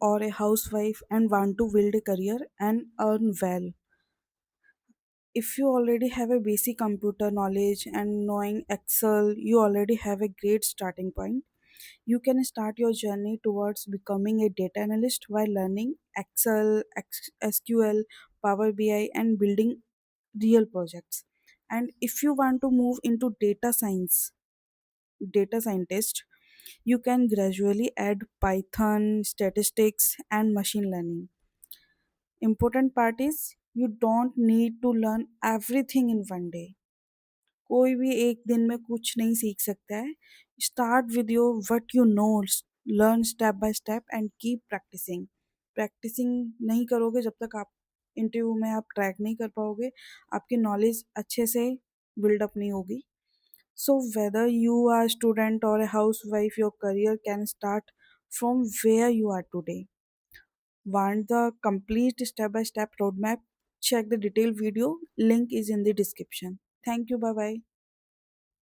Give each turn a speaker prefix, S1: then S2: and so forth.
S1: or a housewife and want to build a career and earn well. If you already have a basic computer knowledge and knowing Excel, you already have a great starting point. You can start your journey towards becoming a data analyst while learning Excel, SQL, Power BI, and building real projects. And if you want to move into data scientist, you can gradually add Python, statistics, and machine learning. Important part is you don't need to learn everything in one day. कोई भी एक दिन में कुछ नहीं सीख सकता है. Start with your what you know, learn step by step and keep practicing. Practicing नहीं करोगे जब तक आप इंटरव्यू में आप ट्रैक नहीं कर पाओगे, आपकी नॉलेज अच्छे से बिल्डअप नहीं होगी. So whether you are a student or a housewife, your career can start from where you are today. Want the complete step by step roadmap? Check the detailed video. Link is in the description. Thank you. Bye bye.